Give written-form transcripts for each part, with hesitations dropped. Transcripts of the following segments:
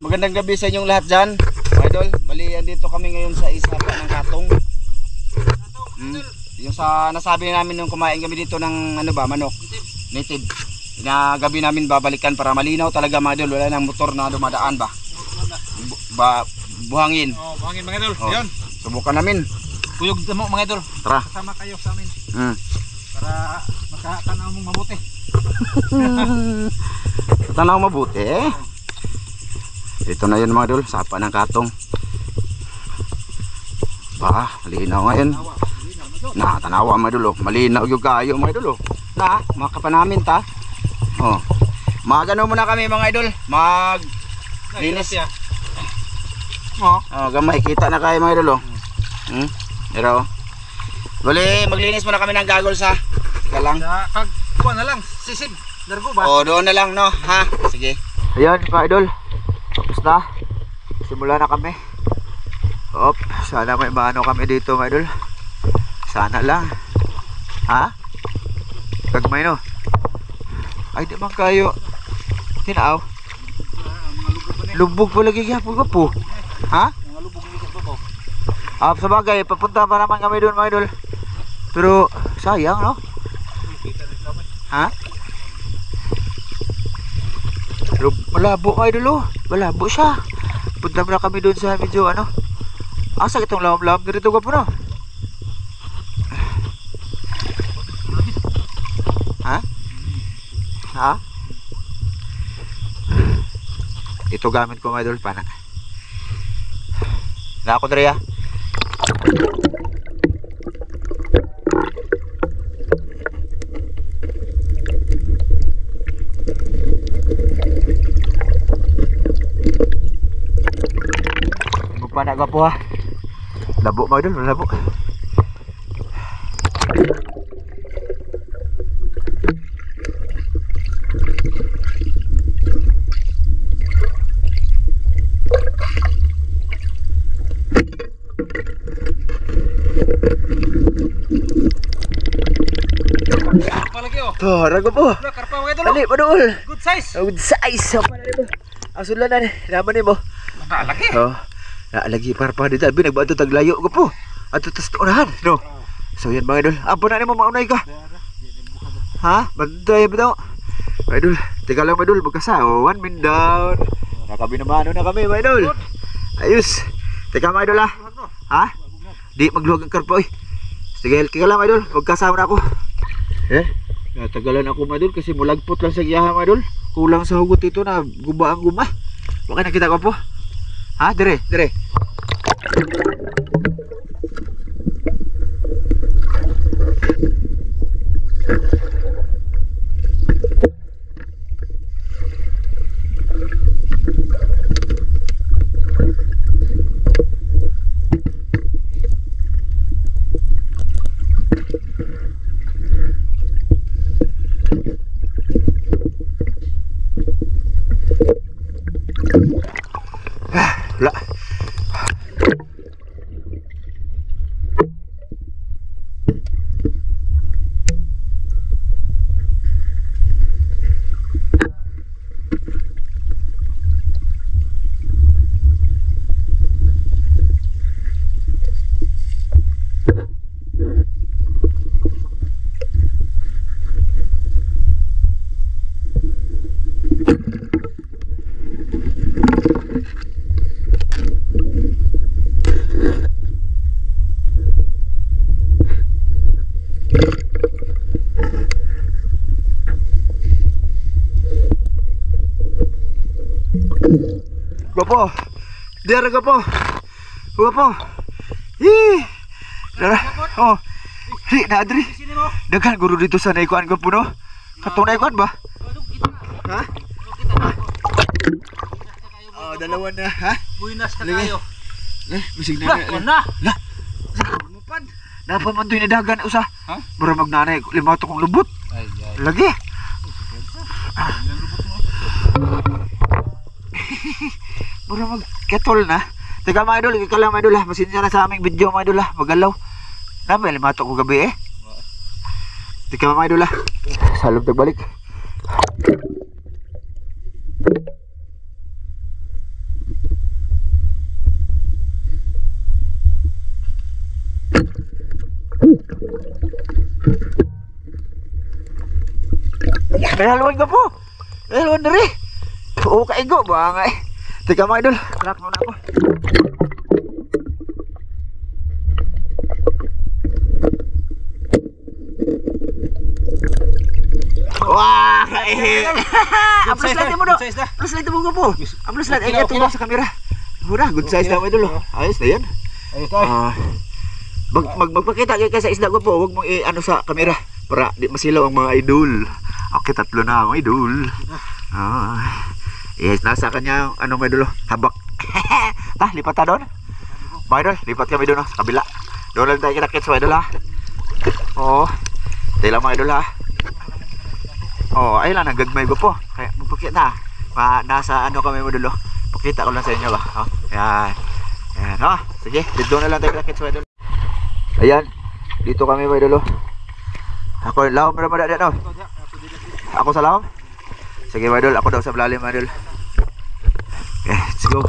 Magandang gabi sa inyong lahat dyan, mga idol. Bali, andito kami ngayon sa isapa ng Katong. Yung sa nasabi namin nung kumain kami dito ng ano ba, manok. Native. Gabi namin babalikan para malinaw talaga, mga idol. Wala nang motor na dumadaan ba. Buhangin. Oh, buhangin mga idol. Oh, Ayun. subukan namin. Kuyog mo mga idol. Tara. Kasama kayo sa amin. Para makatanaw mong mabuti. Tanaw mabuti eh. Ito na yun mga idol, sapa ng Katong. Malinaw ngayon. Na, tanawa mga idol, oh. Malinaw yung kayo mga idol, oh. Na, makapa namin ta. Oh. Magano muna kami mga idol. Linis. Oh, gamay kita na kayo mga idol, oh. Pero bali, maglinis muna kami ng goggles ha. Sige lang. Kuha na lang, sisig. Largo ba? Oh, doon na lang no, ha. Sige. Ayan mga idol. Tapos na. Simula na kami. Sana may maano kami dito mga idol. Sana lang. Ha? Kagmay no. Ay di man kayo. Tinaaw. Lubog pa lagi gyapon ko po. Ha? Mga lubog ni Babaw. Sa bagay, papunta pa naman kami doon mga idol. Pero sayang no? Ha? Malabo mga idol, oh. Malabo siya. Punta na kami doon sa medyo ano. Asa itong lawam-lawam dito ka po no? Ha? Ha? Ito gamit ko mga idol, pana. Na ako Drea. Magpana ka po ha. Labo mga idol, labo. Palagi oh. Rago po. Karpa mga idol. Dali, padul. Good size. Good size. Apa na mo? Asulan na ni. Naman ni mo. Lagi. Lagi parpa dito. Abi nagbato taglayo ko po. Ato tas tuunahan, no. So yan mga idol. Apo na ni mo maunay ka. Ha? Bantay ba daw? Mga idol, teka lang mga idol, magkasa. 1 min down. Nakabinamano na kami mga idol. Ayos. Teka mga idol ha. Ha? Di magluwag ang karpa oy. Sige, teka lang mga idol, magkasama na ako. Natagalan ako mga idol kasi mulagpot lang sa giyahan mga idol. Kulang sa hugot ito na guba ang guma. Baka nakita ko po. Ha? Dire, dire. Wala. Gapo. Dere gapo. Gapo. Dara. Oh. Di na adri. Daghan guru dito sa naikuan gapo no. Katong naikuan ba? Ha? Dalawa na, ha? Buinas ka tayo. Bisig na. Na. La. Dapat man to dagan usa. Ha? Mura magnanay 5 kong lubot. Ay. Lagi. Mura mag-ketol na. Teka mga idol, ikaw lang mga idol ha. Pasensya na sa aming video mga idol ha. Magalaw. Dami, limato ko gabi eh. Teka mga idol ha. Salog tagbalik. Ay, haluan ka po. Ay, haluan na rin. Oo, kaigo ba nga eh. Teka mga idol, crack muna ako. Wah, kaihi. Aplos natin mo do. Aplos natin mo po. Aplos natin. Ay, ito sa kamera. Mura, good size na mga idol. Ayos na yan. Ayos tayo. Magpakita kayo sa isda ko po. Huwag mong i-ano sa kamera. Para di masilaw ang mga idol. Okay, tatlo na mga idol. Yes, nasa kanya ano mga idol. Habak. Lipat ta doon. Mga idol, lipat kami doon sa kabila. Doon lang tayo kinakit sa mga idol ha. Oo. Tayo lang mga idol ha. Oo, ayun lang, nagagmay ko po. Kaya magpakita na. Nasa ano kami mga idol. Pakita ko lang sa inyo ba. Ayan. Ayan, sige, dito na lang tayo kinakit sa mga idol. Ayan, dito kami mga idol. Ako, lawom na madadad daw. Ako sa lawom? Sige mga idol, ako daw sa malalim mga idol. Okay, let's go.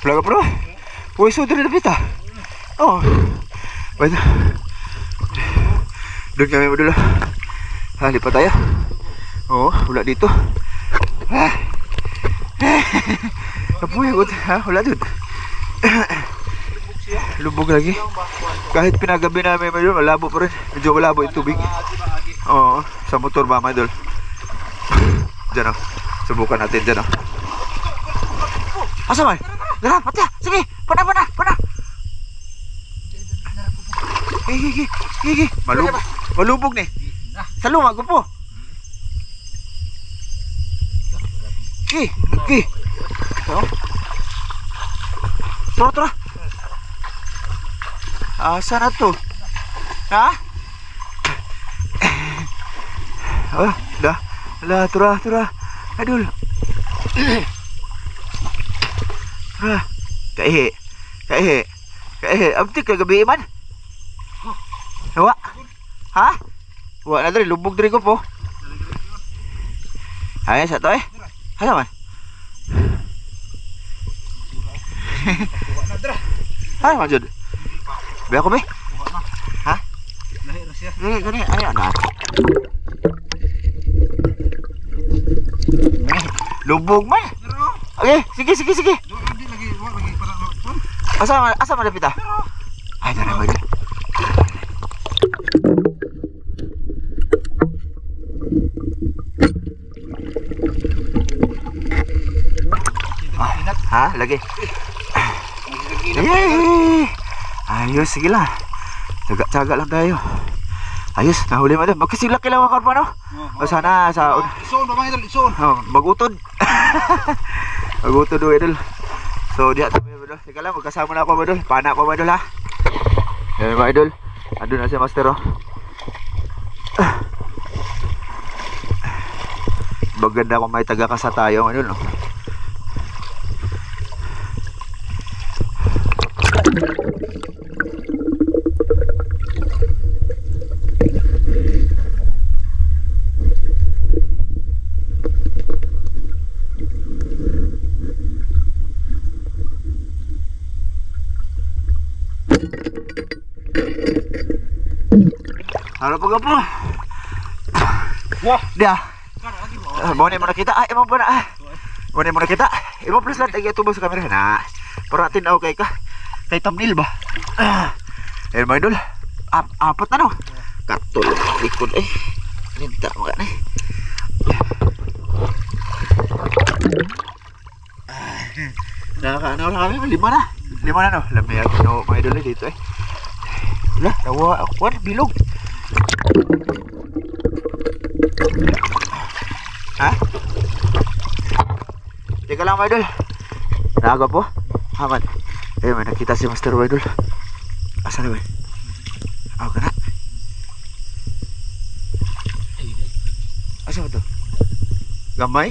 Wala ka bro. Puweso doon na pita. Oo. Wait. Doon kami mo dulu. Lipat tayo. Oo, wala dito. Kapuya ko. Wala doon. Lubog lagi. Kahit pinagabi namin medyo malabo pa rin. Medyo malabo yung tubig. Oo, sa motor ba mga idol. Diyan o. Subukan natin dyan o. Asa man? Dara, patya. Sige, pana. Higi. Malubog ni. Sa lumag po. Higi. Tara. Asa na to? Ha? Tura. Adul. Kaihi. Abtik kagabi man. Wa. Ha? Wa na diri lubog diri ko po. Ay sa to eh. Asa man? Ay majud. Be ako be. Ha? Gani ay ana. Lubog man. Okay, sige. Asa malapit ah? Ay, dara ba? Lagi. Ayos, sige lang. Tsaga lang tayo. Ayos, nahuli mo din. Magkasilak kailangan ka pa no? O sana sa... Ison ba mga idol? Ison. Magutod. Magutod o idol. So diha tayo mga idol. Sige lang, magkasama na ako mga idol. Pana ko mga idol ha. Yan mga idol. Andun na si Master o. Maganda kung may taga-kasa tayo mga idol no. Ano pa po? Wah, dia. Mau ni mana kita? Emang benar. Mau ni mana kita? Emang plus lang tayo tubo sa kamera na. Para natin kay ka. Kay thumbnail ba? Mga idol. Apat na no. Katul ikot eh. Minta mo ka na. Ano lang kami? Lima na no. Lamig no mga idol dito eh. Lah, tawa ako bilog. Ha? Teka lang mga idol. Naaga po? Haman. May nakita si Master mga idol. Asa na ba? Ako ka na. Asa ba ito? Gamay?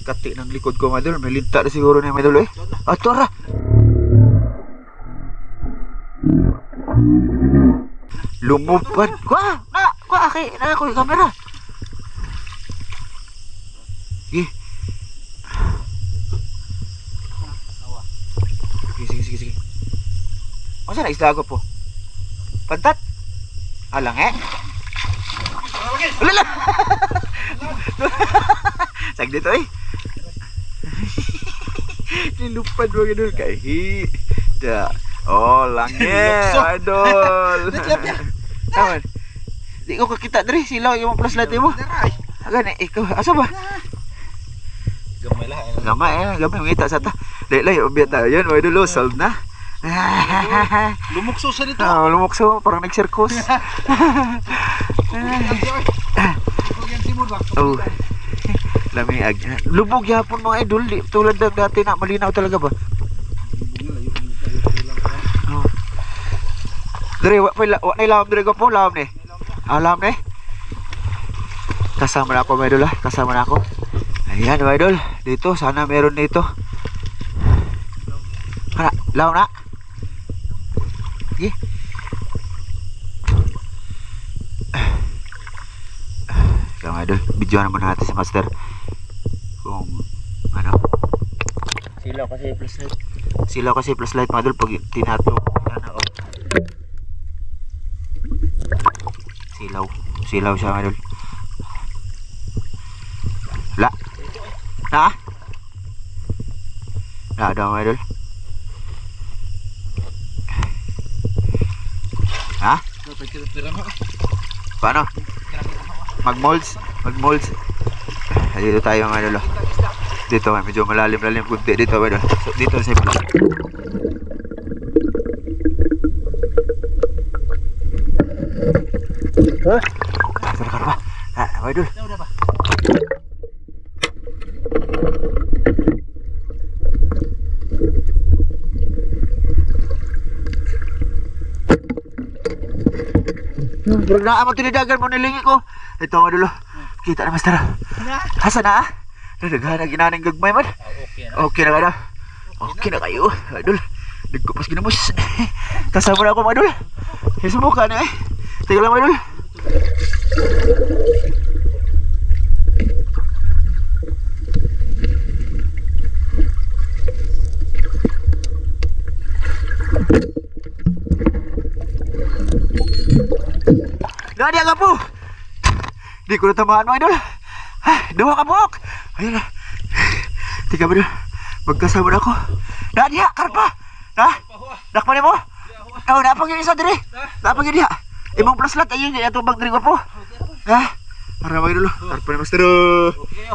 kati ng likod ko mga idol. May linta na siguro na mga idol eh. Ato ra. Lumupad. Kwa aki na ako yung kamera. Sige. Sige. Masa na isda ko po? Pantat? Alang eh? Ulala! Sag dito eh. Nilupad mo ganun kahi. Oh, langit, idol. Taman. Di ko kakita diri silaw yung flashlight mo. Agani ikaw asa ba? Gamay lah. Gamay ngita sa ta. Dai lay obya ta. Yan, idol, solve na. Lumukso sa dito. Oh, lumukso parang nag-circus. Oh. Lamiag. Lubog yapon mga idol, di tulad ng dati na malinaw talaga ba? Oh. Dire wa na ilawom dire ko po, lawom ni. Alam ni. Kasama na ako mga idol kasama na ako. Ayan mga idol, dito sana meron dito. Kana, lawom na. Sige. Kaya mga idol, video naman natin si Master kung ano silaw kasi flashlight mga idol pag tinato sana oh. Silaw siya mga idol. Na daw mga idol. Ha? Paano? Mag-molds. Dito tayo mga idol. Dito medyo malalim kunti dito mga idol. So, dito sa pala. Ha? Sarap ba? Mga idol. Udah ba? Pero naaman tinidagan mo nilingi ko. Ito mga dulo. Kita na Master. Hasa na ah? Naghahanap ginaning gagmay man. Okay na kada. Okay na kayo. Idol. Nagkupas ginamos. Kasama na ako mga idol. Sumuka na eh. Tingnan lang mga idol. Nadi agak po. Di ko natamaan mga idol. Dua ka buok. Ayun na. Tiga ba idol. Magkasama na ako. Nadi ha, karpa. Nakman mo? Oh, napag yung isa diri. Napag yun diha. Imong plaslat ayun yung tubag diri ko po. Para mga idol. Karpa ni Master.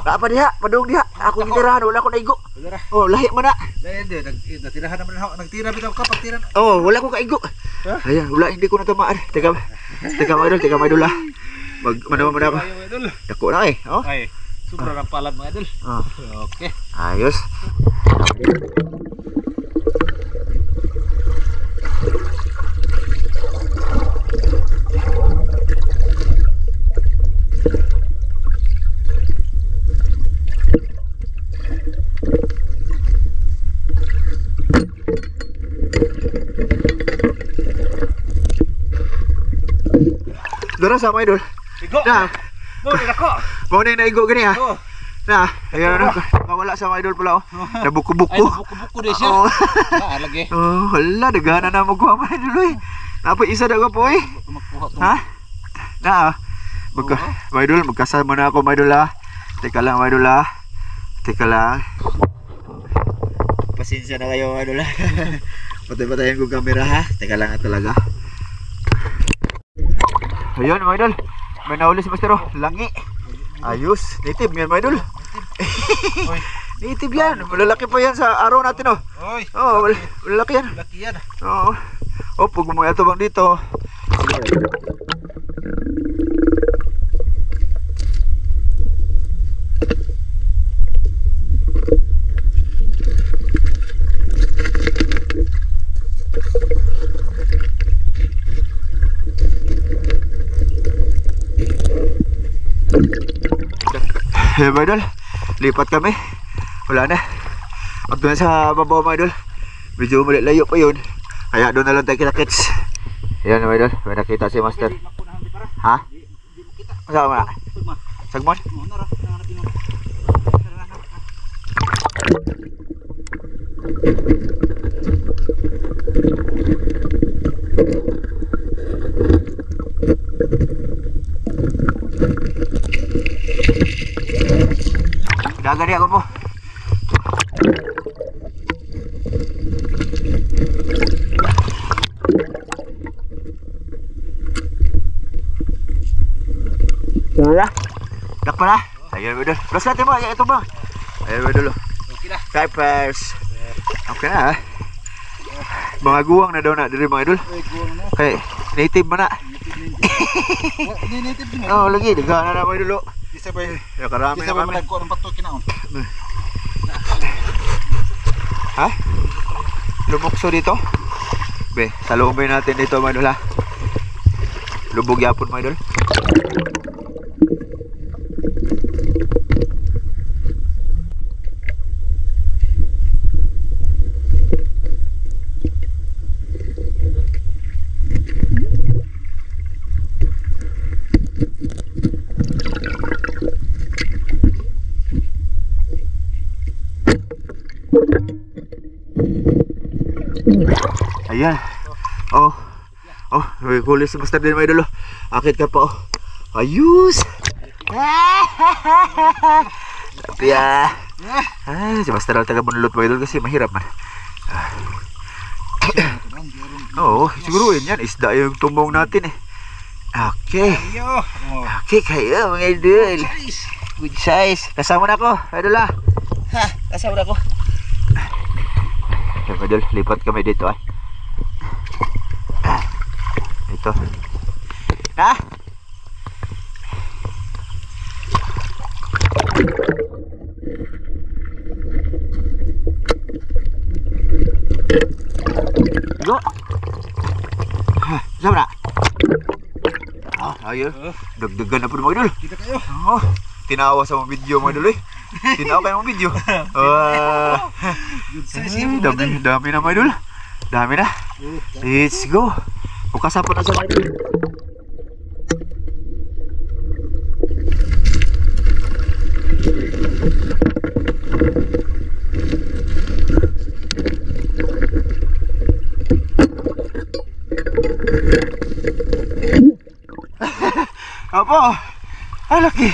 Apa diha? Padung diha. Ako gitirahan. Wala ko naigo. Oh, lahi mo na. Nagtirahan naman ako. Nagtira bitaw ka pagtiran. Oh, wala ko kaigo. Ayan, wala hindi ko natamaan. Teka mga idol ah. Manaman na ba? Dako na eh. Oh. Ay, sobra ng palad mga idol. Okay. Ayos. Dara sama idol. Igo. Na. Mo dako. Mo ning naigo gani ha. Oh. Na, ayan na. Kawala sa mga idol pala oh. Nabuko-buko. Ay, buko-buko din siya. Oh. Lagi. Oh, hala dagana na mo ko mga idol eh. Napa isa daw po eh. Ha? Na. Mga idol, magkasama na ako mga idol ha. Teka lang mga idol ha. Teka lang. Pasensya na kayo mga idol ha. Patay-patayin ko camera ha. Teka lang talaga. Ayun mga idol, may nahuli si Master oh, langi. Ayos, native yan mga idol. Native yan, malalaki pa yan sa araw natin oh. Oh, malalaki yan. Laki yan. Oo. Oh, pag bumaya ito bang dito. Hey, mga idol, lipat kami. Wala na. At doon sa babaw mga idol. Medyo layo pa yun. Kaya doon na lang tayo kita-kits. Ayan mga idol. May nakita si Master. Ha? Saan mo na? Sagmon? Gagari ako po. Wala. Tak pala. Ayan mo idol. Plus natin mo. Ayan ito mo. Ayan mo idol. Okay na. Vipers. Okay na ha. Mga guwang na daw na diri mga idol. Kay native man na. Native din. Oh lagi. Daghan na mga idol. Isa ba? Ya karami Isa na ba kami. malagko ng pato kinaon? Ha? Lumukso dito? Be, salubay natin dito mga idol ha. Lubog yapon mga idol. Ayan. Oh. Oh, may kulis si Master din mga idol. Akit ka pa oh. Ayos. Tapi ya. Si Master ang taga bunlot mga idol kasi mahirap man. Oo, siguro yan isda yung tumbong natin eh. Okay. Okay kayo mga idol. Good size. Kasama na ako, idol ah. Ha, kasama na ako. Mga idol, lipat kami dito ah. Ito. Ha? Go. Sama na. Ayo. Deg-degan na po mga idol. Kita kayo. Oh, tinawa sa mga video mga idol eh. Tinawa kayo mga video. Good size yung Dami na mga idol. Dami na. Let's go. Bukas apa na sa mga idol. Apa? Laki.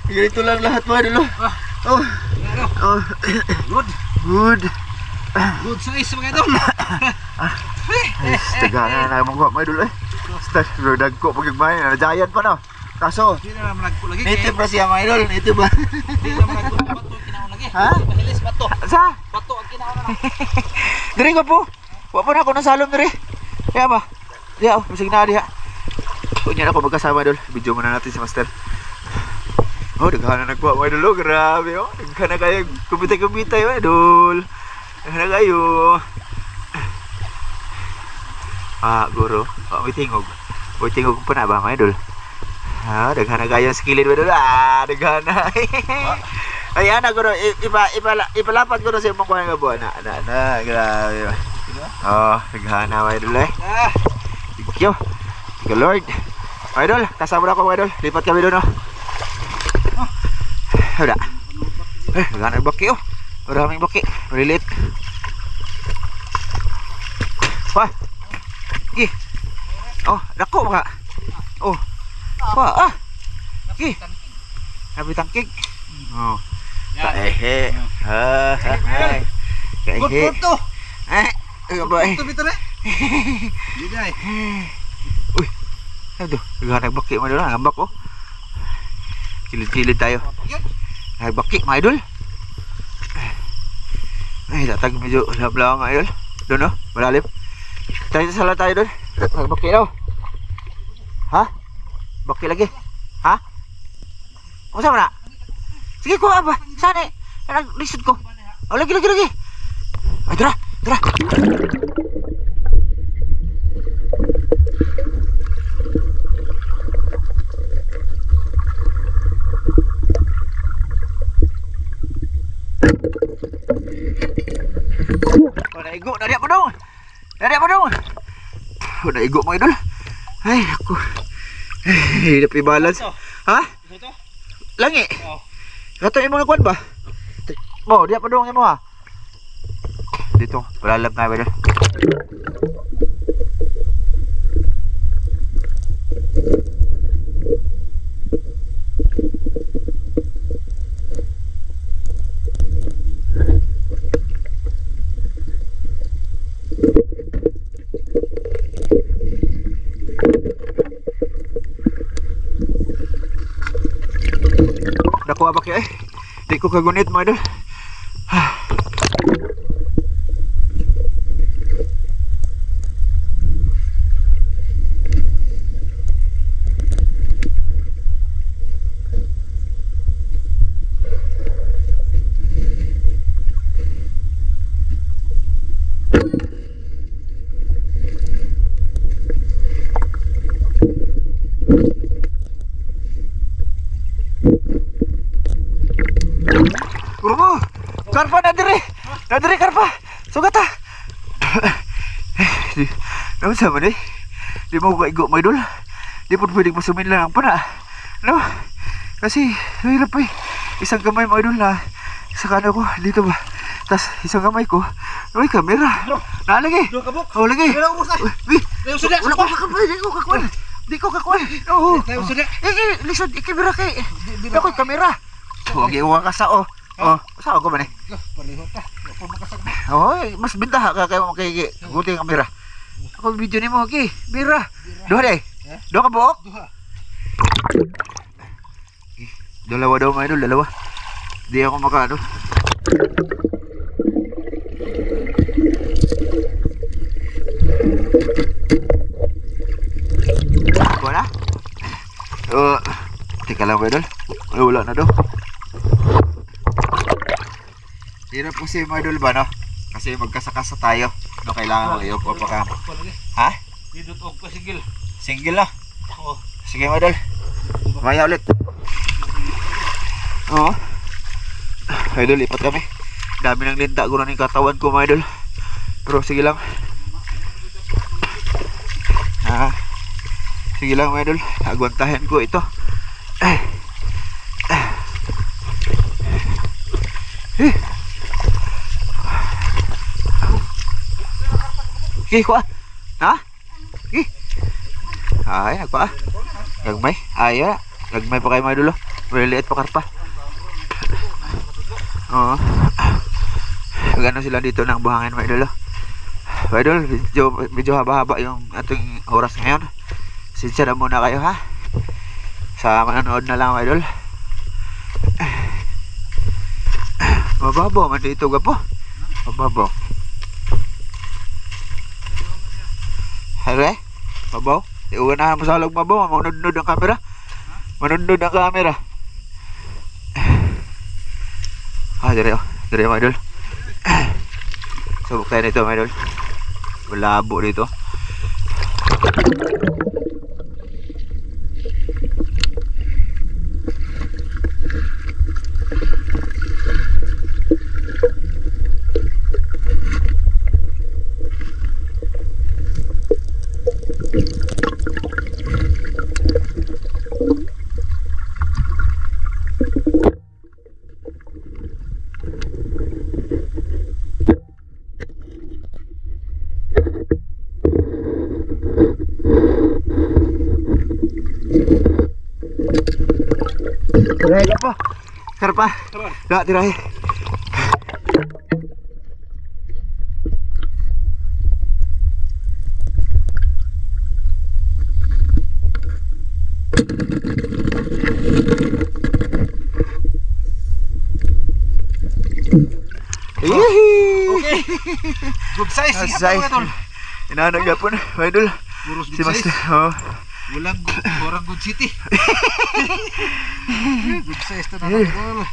Ganito lang lahat mga idol. Oh. Oh. Good. Good. Good size mga idol. Taga na mga mga idol eh. Start dagko pag main, giant pa no. Kaso Hindi na malagko lagi. native na siya mga idol, native ba? Hindi na malagko ng pato kinaon lagi. Ha? Mahilis pato. Sa? Pato ang kinaon na. Diri ko po. Wa pa na ako nasalom diri. Kaya ba? Diya, bisig na diha. Kunya na ako magkasama idol. Video muna natin si Master. Oh, daghan na nagkuha mga idol. Grabe oh. Daghan na kayo kumitay-kumitay mga idol. Daghan na kayo. Guro. May tingog. May tingog pa na ba mga idol? Daghan na kayo sa kilid mga idol. Daghan na. Ayan na guro. Ipalapat ko na sa imong kuha nga buwan. Grabe. Daghan na mga idol eh. Thank you. Thank you Lord. Mga idol, kasama na ako mga idol. Lipat kami doon oh. Wala. Daghan na baki oh. Maraming baki. Malilit. Wah. Gi. Oh, dako mga. Oh. Wah, Gi. Kami tangkig. Oh. Kaehe. Kaehe. Good to. Ba eh. Ito bito na. Diday. Uy. Ano? Daghan baki mga idol, ngambak oh. Kilid-kilid tayo. Baki mga idol. Ay, datag medyo lablang mga idol. Doon no, malalim. Tayo sa sala tayo doon. Baki daw. Ha? Baki lagi. Ha? Kung saan na? Sige ko ba? Saan eh? Nag-lisod ko. Oh, lagi. Ay, tara. Dari apa dong? Naigo mga idol. Ay, ako. Ay, dapat balance. Ha? Ito? Langi. Oo. Kato yung mga kwan ba? Mo, di apa dong mo ha? Dito, palalag nga ba idol. Nakuha ba kayo eh? Di ko kagunit mga idol. Bro, karpa nadiri karpa. Sugat ah. Naman sa man eh. Di mo kaigo mga idol. Di po pwedeng masumin lang ang pana. No? Kasi hirap eh. Isang kamay mga idol na sa kanan ko dito ba. Tas isang kamay ko may kamera. Nalagi. Duha ka buk. Oh lagi. Wala ko usay. Tayo suda. Wala ko kakapay. Di ko kakuan. Oo. Tayo suda. Lisod ikimera kay. Ako kamera. Huwag iwan ka sa Oh, saan ko ba ni? Pareho ka. Ako makasagma. Oh, mas bintaha ka kayo kay guti ang kamera. Ako video ni mo kay. Bira. Duha day. Duha ka buok? Duha. Dalawa daw mga idol, dalawa. Di ako makaano. Ako na? Teka lang mga idol. Ay, wala na daw. Hirap kasi mga idol ba no? Kasi magkasakasa tayo. No, kailangan mo iyo pa ka. Ha? Dito og ko sigil. Single na? Oo. Sige mga idol. Maya ulit. Oo. Idol, lipat kami. Dami ng linta ko na ng katawan ko mga idol. Pero sige lang. Sige lang mga idol. Agwantahin ko ito. Kuha. Ha? Ay, nagpa. Gagmay. Ay, gagmay pa kayo mga idol. Maliliit pa karpa. Oo. Gano'n sila dito ng buhangin mga idol. Mga idol, medyo haba-haba yung ating oras ngayon. Sinsya na muna kayo ha. Sa manonood na lang mga idol. Mababaw man dito gapo. Mababaw. Hare? Mabaw? Iuwan na mo sa halog mabaw. Manunod ang kamera. Manunod ang kamera. Dire mga idol. Subok tayo nito mga idol. Malabo dito. Tirahe ka po. Karpa. Dak tirahe. Okay. Good size. Size. Inaanong gapon, idol. Puros Si good size. Master. Oh. Walang good city. Good size to na idol.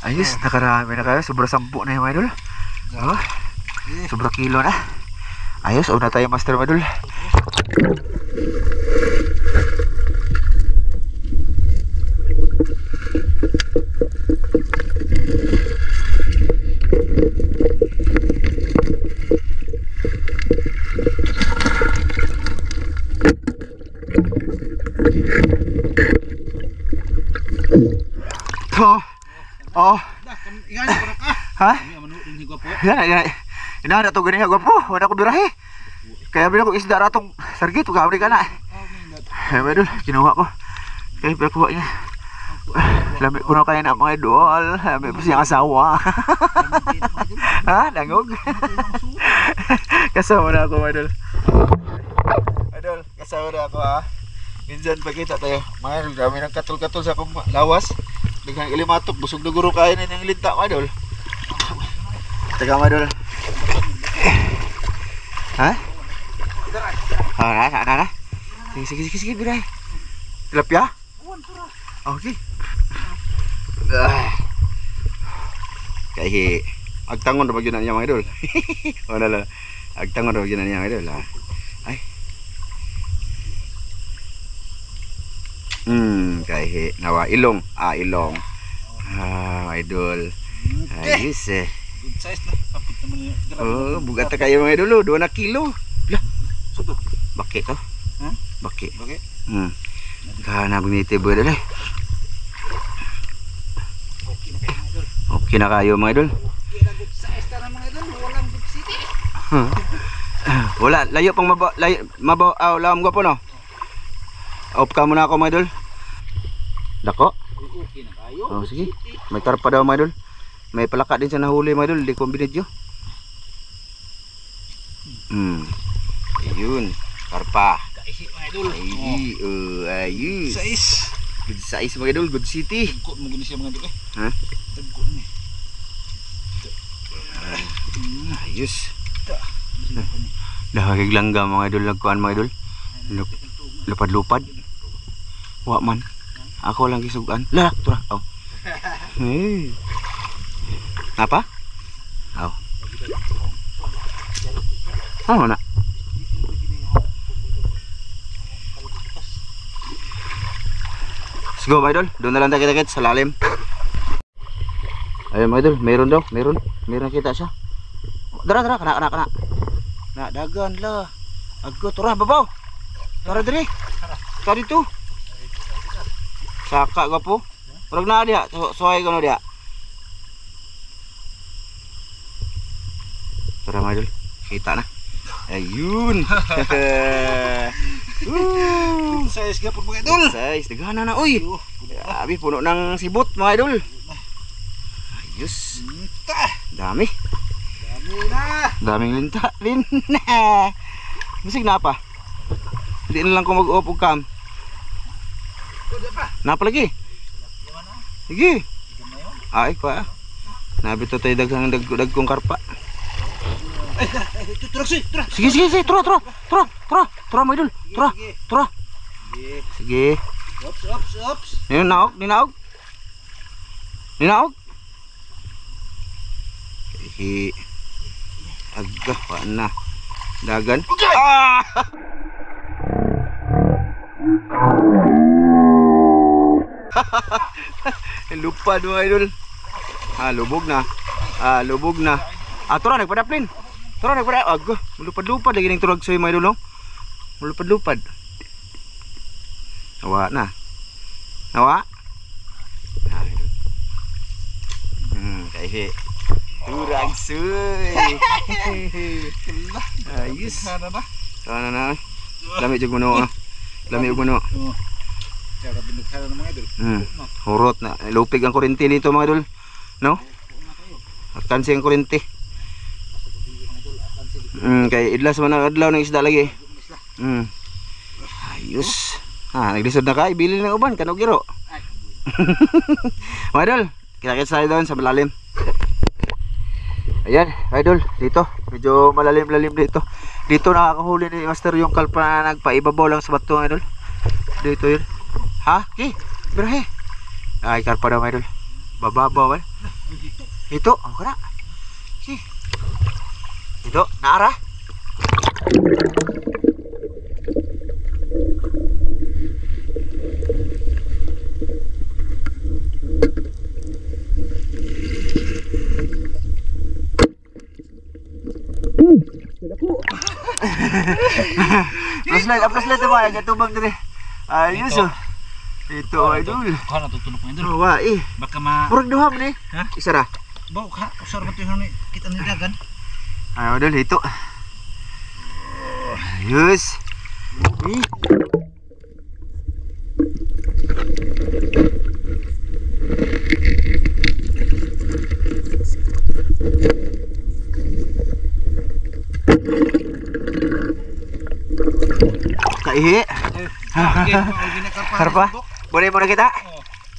Ayos, nakarami na kayo. Sobra 10 na yung idol. Oh. Sobra kilo na. Ayos, una tayo master idol. Oh, Ingat ko na ka. ha? Kami ang manood din gwapo. Yan. Inahanap to ganiya gwapo. Wala ko birahe. Kaya bila ko isda ratong sargit. Huwag ka na. Ay, mga idol. Kinuha ko. Kaya pinakuha niya. Lami ko na kaya na mga idol. Lami pa siyang asawa. Ha? Langog? Kasama na ako mga idol. Idol, kasama na ako ha. Minsan pagkita tayo. Mga idol, kami ng katol-katol sa akong lawas. Daghang ilimatok. Busog na guro kain na yung linta mga idol. Teka mga idol. Ha? Na. Sige, biray. Tilapia? Okay. Kaya agtangon ra bagyo na niya mga idol. Wala la. Agtangon ra bagyo na niya mga idol. Ay. Kaya nawa ilong. Ilong. Idol. Ayos eh. Good size na. Kapit naman yung Oh, bugat na kayo mga idol. 2 na kilo. Lah. Suto. Baki to. Ha? Baki. Okay. Kana buniti ba dali. Okay na kayo mga idol. Okay na kayo mga idol. Okay na good size na mga idol. Walang good city. Wala, layo pang lam ko po no. Off ka muna ako mga idol. Dako. Okay na kayo. Oh, sige. May karpa daw mga idol. May palaka din sa nahuli mga idol, di ko binidyo. Ayun, karpa. Kaisi mga idol. Ayun. Size. Good size mga idol, good city. Tagkot mo gini siya mga idol eh. Ha? Tagkot ni. Ayos. Dahagig langga mga idol, nagkuhan mga idol. Lupad-lupad. Wa man. Ako lang kisugan. Lah, tura. Oh. Hey. Apa? Oh. Ano na? Let's go mga idol. Doon na lang tayo kita sa lalim. Ayun mga idol, meron daw. Meron kita siya. Dara, kana. Na, dagan lah. Aggo, tura, babaw. Tara diri. Tara dito. Saka ko po. Turag na dia. Suhay ko na dia. Tara mga idol. Kita na. Ayun. Size gapon mga idol. Size, dagana na. Uy. Grabe, puno ng sibot mga idol. Ayos. Dami. Dami na. Daming linta. Musik na pa. Hindi na lang ko mag-upog cam. Napa lagi? Sige. Ay, pa. Nabito tayo daghang dagkong karpa. Sige. Tura, mga idol. Tura. Sige. Ops. Ninaog. Sige. Agah, pa na. Dagan. Lupad mga idol. Lubog na. Tura, nagpadaplin. Agah, lupad lagi ng turag soy mga idol. Lupad. Nawa na. Kaya turag soy. Ayos. Sana na. Lami jug mono. Kaya binugharan ng mga idol. Hurot na. Lupig ang kurente nito mga idol. No? Akansi ang kurente. Kaya idlas man ang adlaw ng isda lagi. Ayos. Naglisod na ka. Ibili ng uban. Kanugiro. Mga idol. Kita-kits tayo doon sa malalim. Ayan, idol. Dito. Medyo malalim-lalim dito. Dito nakakahuli ni Master yung kalpa na nagpaibabaw lang sa bato mga idol. Dito yun. Ha? Birahe. Ay, karpa daw mga idol. Bababaw eh. Ito. Ako ka na. Ito. Naara. Flashlight, flashlight ba? Gatubang dire. Ayos oh. Ito idol. Kuha na tutunok mo idol. Wa Baka ma Murag duha man eh. Ha? Isa ra. baw ka usar mo to ni kita ni dagan. Ayo idol ito. Ayos. Kaihi. Karpa. Boleh mo na kita?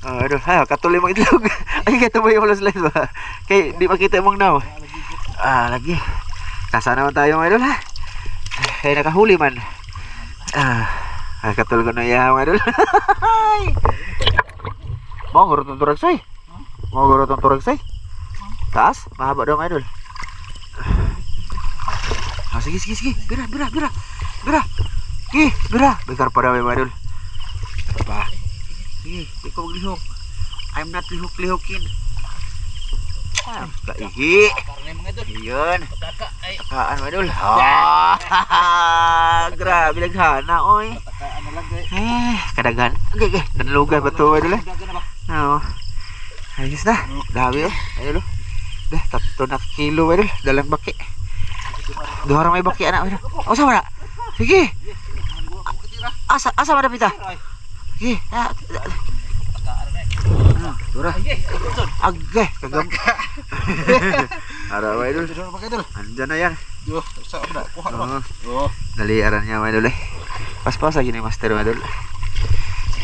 Aduh, katuloy mo itlog. Ay, kaya tumoy yung ulos ba? Kaya di makita mong naw. Lagi. Kasa naman tayo mga idol ha. Kaya nakahuli man. Katuloy ko na iya mga idol. Mau gurot ng turagsay. Mau gurot ng turagsay. Taas, mahaba daw mga idol. Sige. Bira. Bira. Bekar pa daw mga idol. Apa? Sige, di ko maglihok. I'm not lihok-lihokin. Kaihi. Iyon. Takaan mga idol. Grabe laghana, oy. Kadaghan. Okay. Nanlugan ba ito mga idol eh? Oo. Ayos na. Dami oh. Idol oh. Dah, 3 na kilo mga idol. Dalang baki. 2 orang may baki anak mga idol. O, sama na? Sige. Asa mana pita? Sige. Turah. Ageh, kagam. Ada mga idol. Andyan na yan. Daliaran niya mga idol eh. Pas-pas lagi ni master mga idol.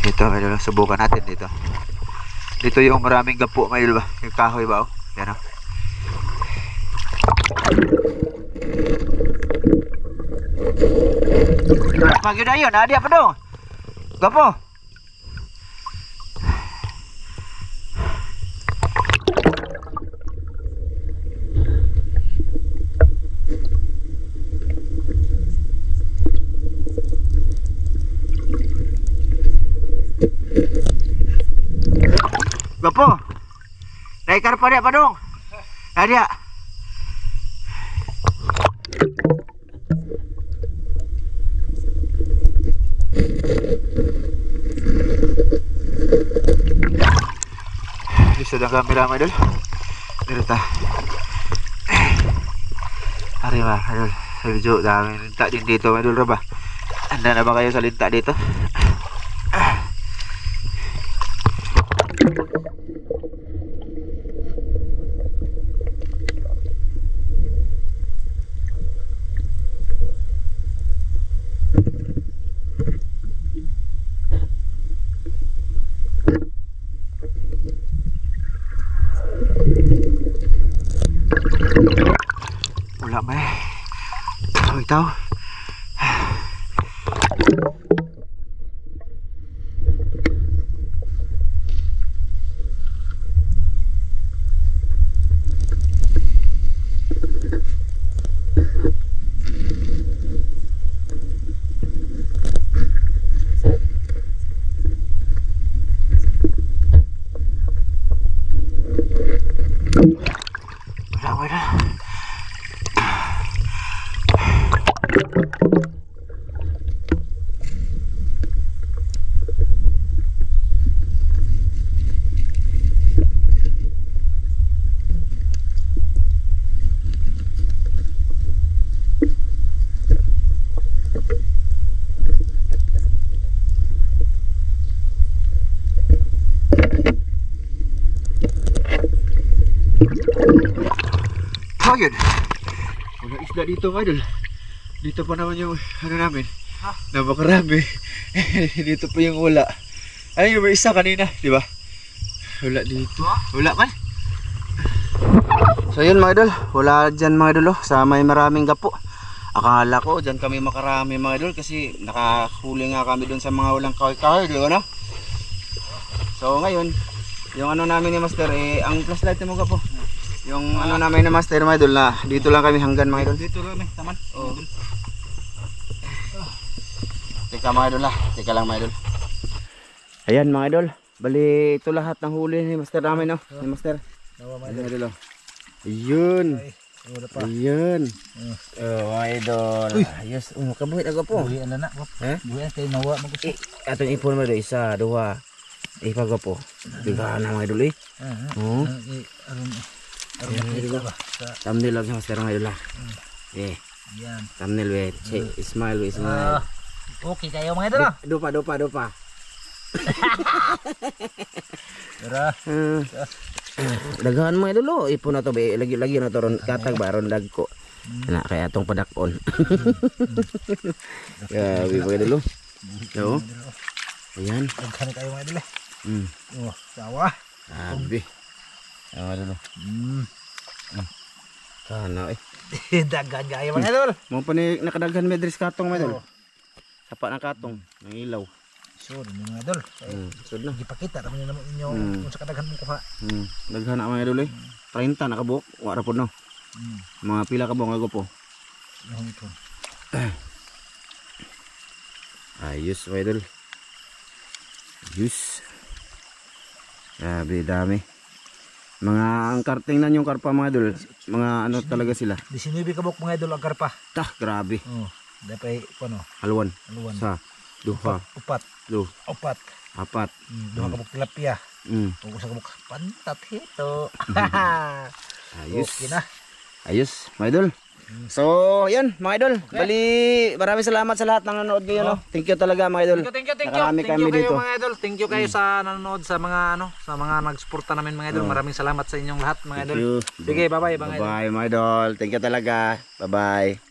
Dito mga idol, subukan natin dito. Dito yung maraming gapo mga idol ba? Yung kahoy ba oh? Yan oh. Pag yun na yun, adi apa dong? Gapo? Gapo? Naikar pa dia apa dong? Adi ya? Sedang kamera mga idol. Dito ta. Ari ba, idol. Sa video dami linta din dito mga idol ra ba. Handa na ba kayo sa linta dito? Wala ba eh. Itaw. Wala. Yun. Wala isda dito mga idol. Dito pa naman yung ano namin. Napakarami. Dito pa yung wala. Ay, yung may isa kanina, di ba? Wala dito. Wala man. So yun mga idol, wala dyan mga idol oh, sa may maraming gapo. Akala ko dyan kami makarami mga idol kasi nakahuli nga kami dun sa mga walang kahoy-kahoy, di ba no? So ngayon, yung ano namin ni Master ang flashlight mo gapo. Yung ano namin ni Master mga idol na dito lang kami hanggan mga idol. Dito lang kami, taman. Oo. Teka mga idol teka lang mga idol. Ayan mga idol, bali ito lahat ng huli ni Master namin no, ni Master. Mga idol oh. Ayun. Ayun. Mga idol. Ayos, kabuhit ako po. Buhi na na. Buhi kay nawa mo gusto. Atong ipon mo do isa, duha, Ipagapo. Tigaan na mga idol eh. Oo. Thumbnail lang sa mga idol ah. Yan. Thumbnail we. Smile we, smile. Okay kayo mga idol. Dupa. Tara. Daghan mga idol oh. Ipon na to be. Lagi na to ron katag ba ron dagko. Na kaya atong padakon. Grabe mga idol oh. Oo. Ayan. Daghan kayo mga idol eh. Oh, sawa. Grabe. Ayan idol oh. Kana eh. Daghan kayo mga idol. Mo pa ni nakadaghan medres katong mga idol. Sapa ng katong ng ilaw. Sure, mga idol. Sud na. Gipakita naman naman inyo kung sa kadaghan mong kuha. Daghan na mga idol eh. 30 nakabuok, wala po no. Mga pila ka buong po. Yung ito. Ayos mga idol. Ayos. Grabe dami. Mga ang karting na yung karpa mga idol. Mga ano talaga sila. 19 kabuk mga idol ang karpa. Tah, grabe. Oh, dapat ano? Haluan. Haluan. Sa duha, Upat. apat. Duha kabuk tilapia. Ug usa kabuk pantat hito. Ayos. Okay na. Ayos, mga idol. So, yan mga idol. Bali, maraming salamat sa lahat ng nanonood ngayon. No? Thank you talaga mga idol. Thank you. Nakarami Thank kami you kayo dito. mga idol. Thank you kayo sa nanonood sa mga sa mga nagsuporta namin mga idol. Maraming salamat sa inyong lahat mga idol. Thank you. Sige, bye-bye mga idol. Bye-bye mga idol. Thank you talaga. Bye-bye.